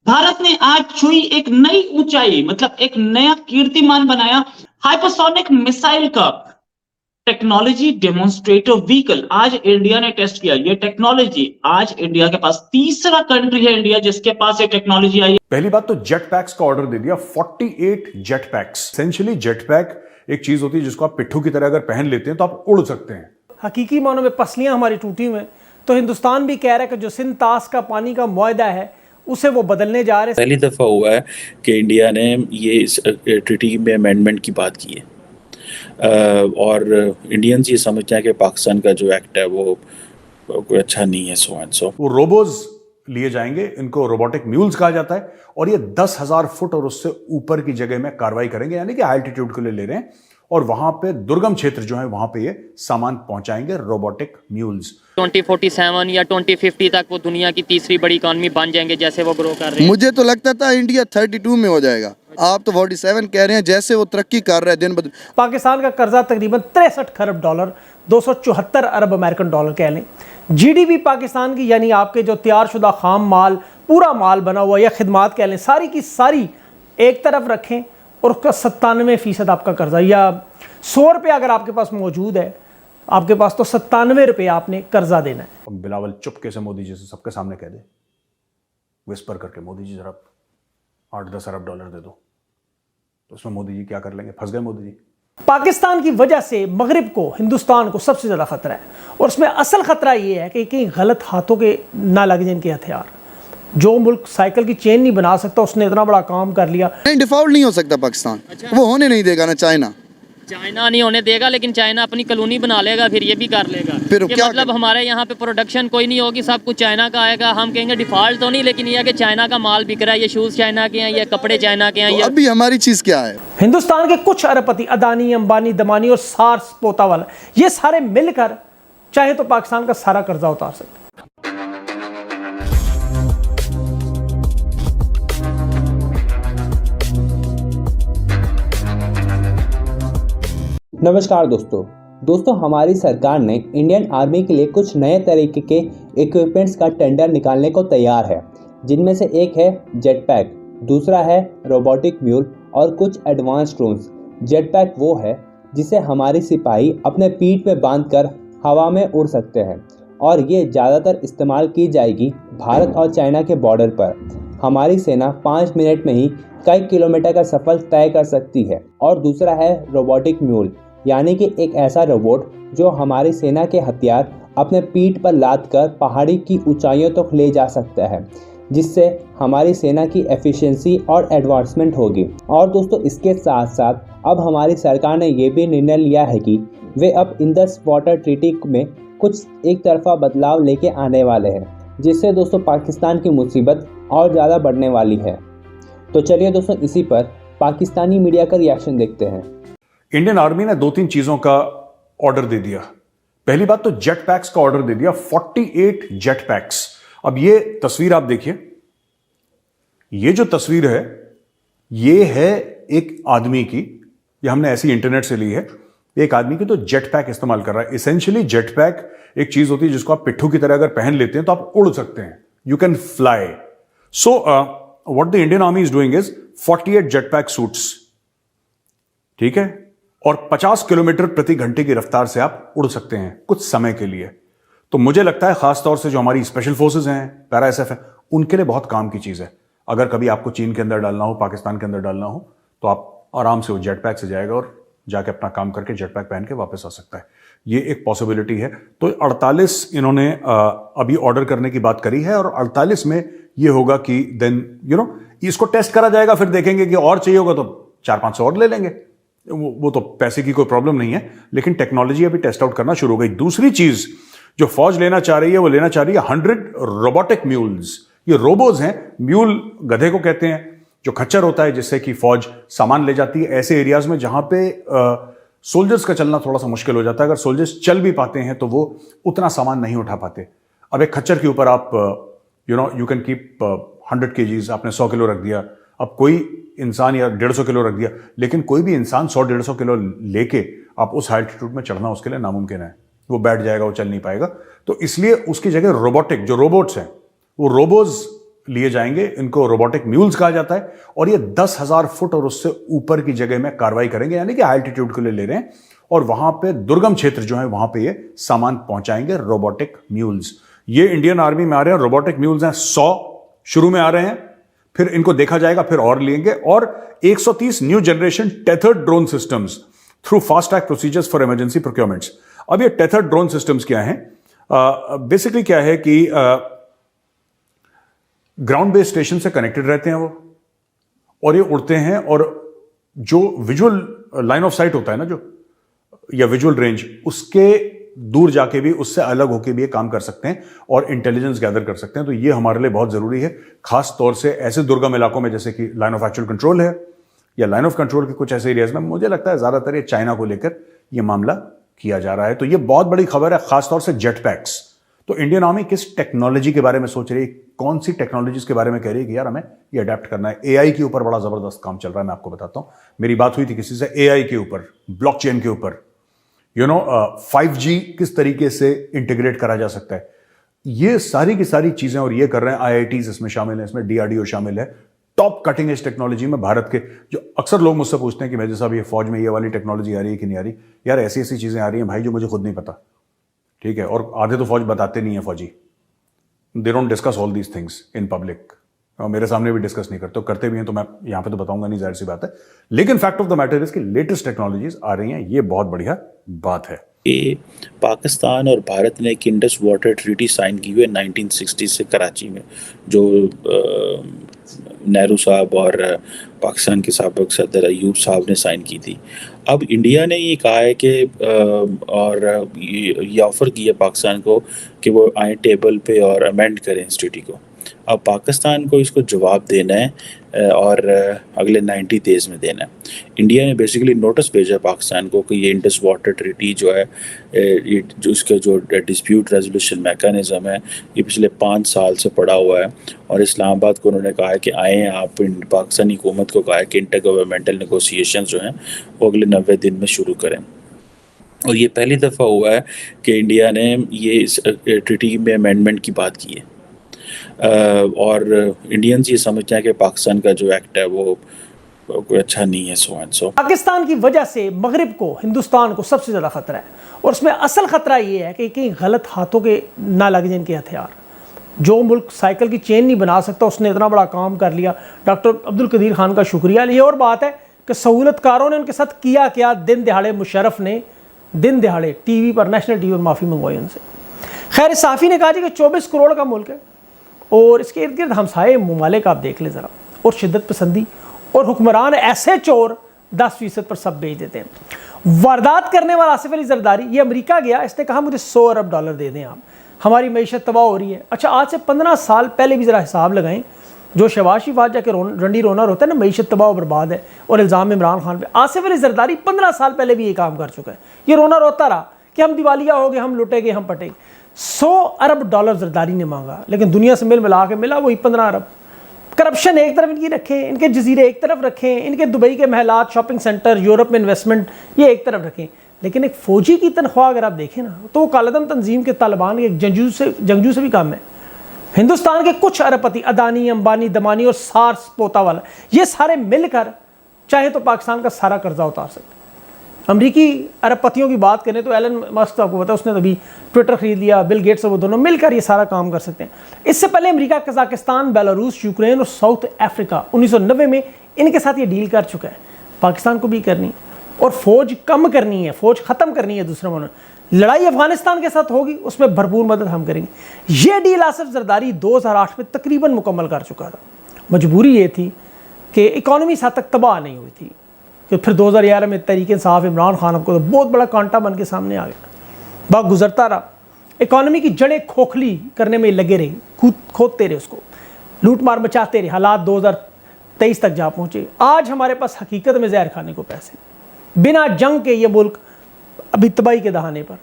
भारत ने आज छुई एक नई ऊंचाई, मतलब एक नया कीर्तिमान बनाया। हाइपरसोनिक मिसाइल का टेक्नोलॉजी डेमोन्स्ट्रेटर व्हीकल आज इंडिया ने टेस्ट किया। ये टेक्नोलॉजी आज इंडिया के पास, तीसरा कंट्री है इंडिया जिसके पास ये टेक्नोलॉजी आई। पहली बात तो जेट पैक्स का ऑर्डर दे दिया, 48 jet PACS. Essentially jet pack एक चीज होती है जिसको आप पिट्ठू की तरह अगर पहन लेते हैं तो आप उड़ सकते हैं। हकीकी मानों में पसलियां हमारी टूटी हुई हैं, तो हिंदुस्तान भी कह रहा है कि जो सिंध तास का पानी का मुआहदा है उसे वो बदलने जा रहे हैं। पहली दफ़ा हुआ है कि इंडिया ने ये इस ट्रीटी में अमेंडमेंट की बात की है, और इंडियंस ये समझते हैं कि पाकिस्तान का जो एक्ट है वो कोई अच्छा नहीं है, सो एंड सो। वो रोबोज लिए जाएंगे, इनको रोबोटिक म्यूल्स कहा जाता है, और ये 10,000 फुट और उससे ऊपर की जगह में कार्रवाई करेंगे, यानी कि हाई एल्टीट्यूड के लिए ले रहे हैं, और वहां पे दुर्गम क्षेत्र जो है वहां पे ये सामान पहुंचाएंगे, रोबोटिक म्यूल्स। 2047 या 2050 तक वो दुनिया की तीसरी बड़ी इकॉनमी बन जाएंगे जैसे वो ग्रो कर रहे हैं। मुझे तो लगता था इंडिया 32 में हो जाएगा, आप तो 47 कह रहे हैं। जैसे वो तरक्की कर रहा है दिन ब दिन। पाकिस्तान का कर्जा तकरीबन 63 खरब डॉलर, 274 अरब अमेरिकन डॉलर कह लें। जीडीपी पाकिस्तान की, यानी आपके जो तैयारशुदा खाम माल, पूरा माल बना हुआ या खिदमात कह लें, सारी की सारी एक तरफ रखें और उसका 97% आपका कर्जा, या 100 रुपये अगर आपके पास मौजूद है, आपके पास तो 97 रुपये आपने कर्जा देना है। अब बिलावल चुपके से मोदी जी से सबके सामने कह दे, विस्पर करके, मोदी जी जरा 8-10 अरब डॉलर दे दो, तो उसमें मोदी जी क्या कर लेंगे? फंस गए मोदी जी। पाकिस्तान की वजह से मगरिब को, हिंदुस्तान को सबसे ज़्यादा ख़तरा है, और उसमें असल ख़तरा ये है कि कहीं गलत हाथों के ना लग जाए इनके हथियार। जो मुल्क साइकिल की चेन नहीं बना सकता उसने इतना बड़ा काम कर लिया। नहीं, डिफॉल्ट नहीं हो सकता पाकिस्तान। अच्छा। वो होने नहीं देगा ना चाइना नहीं होने देगा, लेकिन चाइना अपनी कॉलोनी बना लेगा, फिर ये भी कर लेगा। फिर क्या मतलब हमारे यहाँ पे प्रोडक्शन कोई नहीं होगी, सब कुछ चाइना का आएगा। हम कहेंगे डिफॉल्ट तो नहीं, लेकिन यह है कि चाइना का माल बिक रहा है, ये शूज़ चाइना के हैं, ये कपड़े चाइना के हैं। तो ये अभी हमारी चीज़ क्या है? हिंदुस्तान के कुछ अरबपति, अदानी, अंबानी, दमानी और सार्स पोतावाला, ये सारे मिलकर चाहे तो पाकिस्तान का सारा कर्जा उतार सकते। नमस्कार दोस्तों, हमारी सरकार ने इंडियन आर्मी के लिए कुछ नए तरीके के इक्विपमेंट्स का टेंडर निकालने को तैयार है, जिनमें से एक है जेट पैक, दूसरा है रोबोटिक म्यूल और कुछ एडवांस ड्रोन्स। जेट पैक वो है जिसे हमारी सिपाही अपने पीठ पे बांधकर हवा में उड़ सकते हैं, और ये ज़्यादातर इस्तेमाल की जाएगी भारत और चाइना के बॉर्डर पर। हमारी सेना 5 मिनट में ही कई किलोमीटर का सफ़र तय कर सकती है। और दूसरा है रोबोटिक म्यूल, यानी कि एक ऐसा रोबोट जो हमारी सेना के हथियार अपने पीठ पर लाद कर पहाड़ी की ऊंचाइयों तक ले जा सकता है, जिससे हमारी सेना की एफिशिएंसी और एडवांसमेंट होगी। और दोस्तों, इसके साथ साथ अब हमारी सरकार ने ये भी निर्णय लिया है कि वे अब इंडस वाटर ट्रीटी में कुछ एक तरफा बदलाव लेके आने वाले हैं, जिससे दोस्तों पाकिस्तान की मुसीबत और ज़्यादा बढ़ने वाली है। तो चलिए दोस्तों, इसी पर पाकिस्तानी मीडिया का रिएक्शन देखते हैं। इंडियन आर्मी ने 2-3 चीजों का ऑर्डर दे दिया। पहली बात तो जेट पैक्स का ऑर्डर दे दिया, 48 जेट पैक्स। अब ये तस्वीर आप देखिए, ये जो तस्वीर है ये है एक आदमी की, ये हमने ऐसी इंटरनेट से ली है, एक आदमी की तो जेट पैक इस्तेमाल कर रहा है। एसेंशियली जेट पैक एक चीज होती है जिसको आप पिट्ठू की तरह अगर पहन लेते हैं तो आप उड़ सकते हैं, you can fly. So what the Indian army is doing is 48 jet pack suits, ठीक है, और 50 किलोमीटर प्रति घंटे की रफ्तार से आप उड़ सकते हैं कुछ समय के लिए। तो मुझे लगता है खासतौर से जो हमारी स्पेशल फोर्सेज हैं, पैरा एसएफ है, उनके लिए बहुत काम की चीज है। अगर कभी आपको चीन के अंदर डालना हो, पाकिस्तान के अंदर डालना हो, तो आप आराम से वो जेट पैक से जाएगा और जाके अपना काम करके जेट पैक पहन के वापस आ सकता है। ये एक पॉसिबिलिटी है। तो 48 इन्होंने अभी ऑर्डर करने की बात करी है, और 48 में ये होगा कि देन इसको टेस्ट करा जाएगा, फिर देखेंगे कि और चाहिए होगा तो 400-500 और ले लेंगे। वो तो पैसे की कोई प्रॉब्लम नहीं है, लेकिन टेक्नोलॉजी अभी टेस्ट आउट करना शुरू हो गई। दूसरी चीज जो फौज लेना चाह रही है, वो लेना चाह रही है 100 रोबोटिक म्यूल्स। ये रोबोज हैं, म्यूल गधे को कहते हैं, जो खच्चर होता है जिससे कि फौज सामान ले जाती है ऐसे एरियाज में जहां पे सोल्जर्स का चलना थोड़ा सा मुश्किल हो जाता है। अगर सोल्जर्स चल भी पाते हैं तो वो उतना सामान नहीं उठा पाते। अब एक खच्चर के ऊपर आप यू कैन कीप 100 kgs, आपने 100 किलो रख दिया। अब कोई इंसान या 150 किलो रख दिया, लेकिन कोई भी इंसान 100-150 किलो लेके आप उस एल्टीट्यूड में चढ़ना उसके लिए नामुमकिन है। वो बैठ जाएगा, वो चल नहीं पाएगा। तो इसलिए उसकी जगह रोबोटिक जो रोबोट्स हैं, वो रोबोज लिए जाएंगे, इनको रोबोटिक म्यूल्स कहा जाता है, और ये 10,000 फुट और उससे ऊपर की जगह में कार्रवाई करेंगे, यानी कि हाई एल्टीट्यूड के लिए ले रहे हैं, और वहां पे दुर्गम क्षेत्र जो है वहां पे ये सामान पहुंचाएंगे, रोबोटिक म्यूल्स। ये इंडियन आर्मी में आ रहे हैं, रोबोटिक म्यूल्स हैं 100 शुरू में आ रहे हैं, फिर इनको देखा जाएगा, फिर और लेंगे, और 130 new generation tethered drone systems through fast track procedures for emergency procurements. अब ये टेथर्ड ड्रोन सिस्टम्स क्या हैं? बेसिकली क्या है कि ग्राउंड बेस्ड स्टेशन से कनेक्टेड रहते हैं वो, और ये उड़ते हैं, और जो विजुअल लाइन ऑफ साइट होता है ना, जो या विजुअल रेंज, उसके दूर जाके भी, उससे अलग होके भी ये काम कर सकते हैं और इंटेलिजेंस गैदर कर सकते हैं। तो ये हमारे लिए बहुत जरूरी है, खास तौर से ऐसे दुर्गम इलाकों में जैसे कि लाइन ऑफ एक्चुअल कंट्रोल है, या लाइन ऑफ कंट्रोल के कुछ ऐसे एरियाज में मुझे लगता है ज्यादातर ये चाइना को लेकर ये मामला किया जा रहा है। तो ये बहुत बड़ी खबर है, खासतौर से जेट पैक्स। तो इंडियन आर्मी किस टेक्नोलॉजी के बारे में सोच रही है, कौन सी टेक्नोलॉजीज के बारे में कह रही है कि यार हमें ये अडेप्ट करना है। एआई के ऊपर बड़ा जबरदस्त काम चल रहा है, मैं आपको बताता हूं। मेरी बात हुई थी किसी से एआई के ऊपर, ब्लॉकचेन के ऊपर, 5G किस तरीके से इंटीग्रेट करा जा सकता है, ये सारी की सारी चीजें, और ये कर रहे हैं IITs इसमें शामिल है, इसमें DRDO शामिल है। टॉप कटिंग एज टेक्नोलॉजी में भारत के, जो अक्सर लोग मुझसे पूछते हैं कि मेजर साहब ये फौज में ये वाली टेक्नोलॉजी आ रही है कि नहीं आ रही, यार ऐसी ऐसी चीजें आ रही हैं भाई जो मुझे खुद नहीं पता, ठीक है, और आधे तो फौज बताते नहीं है फौजी, they don't discuss all these things in public, और मेरे सामने भी डिस्कस नहीं करते, करते भी हैं तो मैं यहां पे तो बताऊंगा नहीं, जाहिर सी बात है। लेकिन fact of the matter is कि लेटेस्ट टेक्नोलॉजीज आ रही हैं, ये बहुत बढ़िया बात है। ये पाकिस्तान और भारत ने एक इंडस वाटर ट्रीटी साइन की हुई है 1960 से कराची में, जो नेहरू साहब और पाकिस्तान के साबिक सदर अयूब साहब ने साइन की थी। अब इंडिया ने ये कहा है कि और ये ऑफ़र किया पाकिस्तान को कि वो आए टेबल पे और अमेंड करें इस ट्रीटी को। अब पाकिस्तान को इसको जवाब देना है और अगले 90 डेज़ में देना है। इंडिया ने बेसिकली नोटिस भेजा पाकिस्तान को कि ये इंडस वाटर ट्रीटी जो है, ये जो इसका जो डिस्प्यूट रेजोल्यूशन मैकेनिज़्म है, ये पिछले 5 साल से पड़ा हुआ है, और इस्लामाबाद को उन्होंने कहा है कि आएँ आप, पाकिस्तानी हुकूमत को कहा है कि इंटर गवर्नमेंटल नेगोशिएशंस जो हैं वो अगले 90 दिन में शुरू करें। और ये पहली दफ़ा हुआ है कि इंडिया ने ये इस ट्रीटी में अमेंडमेंट की बात की है, और इंडियंस ये समझते हैं कि पाकिस्तान का जो एक्ट है वो कोई अच्छा नहीं है, सो एंड सो। पाकिस्तान की वजह से मगरिब को, हिंदुस्तान को सबसे ज़्यादा ख़तरा है, और उसमें असल ख़तरा ये है कि कहीं गलत हाथों के ना लग जाए इनके हथियार। जो मुल्क साइकिल की चेन नहीं बना सकता, उसने इतना बड़ा काम कर लिया। डॉक्टर अब्दुल कदीर खान का शुक्रिया। ये और बात है कि सहूलतकारों ने उनके साथ किया क्या। दिन दिहाड़े मुशर्रफ ने दिन दिहाड़े टीवी पर, नेशनल टीवी पर माफ़ी मंगवाई उनसे। खैर, साफ़ी ने कहा कि 24 करोड़ का मुल्क है और इसके इर्द गिर्द हमसाये ममालिक आप देख ले ज़रा, और शिद्दत पसंदी और हुक्मरान ऐसे चोर 10% पर सब बेच देते हैं। वारदात करने वाला आसिफ अली जरदारी, ये अमेरिका गया, इसने कहा मुझे $100 अरब दे दें आप, हमारी मईशत तबाह हो रही है। अच्छा, आज से 15 साल पहले भी ज़रा हिसाब लगाएं, जो शहबाज शरीफ आज जाके रंडी रोना रोता है ना, मईशत तबाह बर्बाद है और इल्ज़ाम इमरान खान पे, आसिफ अली जरदारी 15 साल पहले भी ये काम कर चुका है। ये रोना रोता रहा कि हम दिवालिया हो गए, हम लुटेंगे, हम पटेंगे। $100 अरब जरदारी ने मांगा, लेकिन दुनिया से मिला के मिला वही 15 अरब। करप्शन एक तरफ इनकी रखें, इनके जजीरे एक तरफ रखें, इनके दुबई के महलात, शॉपिंग सेंटर, यूरोप में इन्वेस्टमेंट, ये एक तरफ रखें, लेकिन एक फ़ौजी की तनख्वाह अगर आप देखें ना, तो वो कालादम तंजीम के तालिबान के एक जंगजू से भी कम है। हिंदुस्तान के कुछ अरबपति, अदानी, अंबानी, दमानी और सार्स पोता वाला, ये सारे मिलकर चाहे तो पाकिस्तान का सारा कर्जा उतार सकते। अमरीकी अरबपतियों की बात करें तो एलन मस्क, आपको पता है उसने तभी ट्विटर खरीद लिया, बिल गेट्स, वो दोनों मिलकर ये सारा काम कर सकते हैं। इससे पहले अमेरिका, कजाकिस्तान, बेलारूस, यूक्रेन और साउथ अफ्रीका 1990 में इनके साथ ये डील कर चुका है। पाकिस्तान को भी करनी है, और फ़ौज कम करनी है, फ़ौज ख़त्म करनी है। दूसरे मामले, लड़ाई अफगानिस्तान के साथ होगी, उसमें भरपूर मदद हम करेंगे। ये डील आसिफ जरदारी 2008 में तकरीबन मुकम्मल कर चुका था। मजबूरी ये थी कि इकॉनमी इस हद तक तबाह नहीं हुई थी, कि फिर 2011 में तहरीक इंसाफ, इमरान खान को तो बहुत बड़ा कांटा बन के सामने आ गया। वक्त गुजरता रहा, इकॉनमी की जड़ें खोखली करने में लगे रहे, खोदते रहे उसको, लूट मार मचाते रहे। हालात 2023 तक जा पहुँचे। आज हमारे पास हकीकत में जहर खाने को पैसे, बिना जंग के ये मुल्क अभी तबाही के दहाने पर।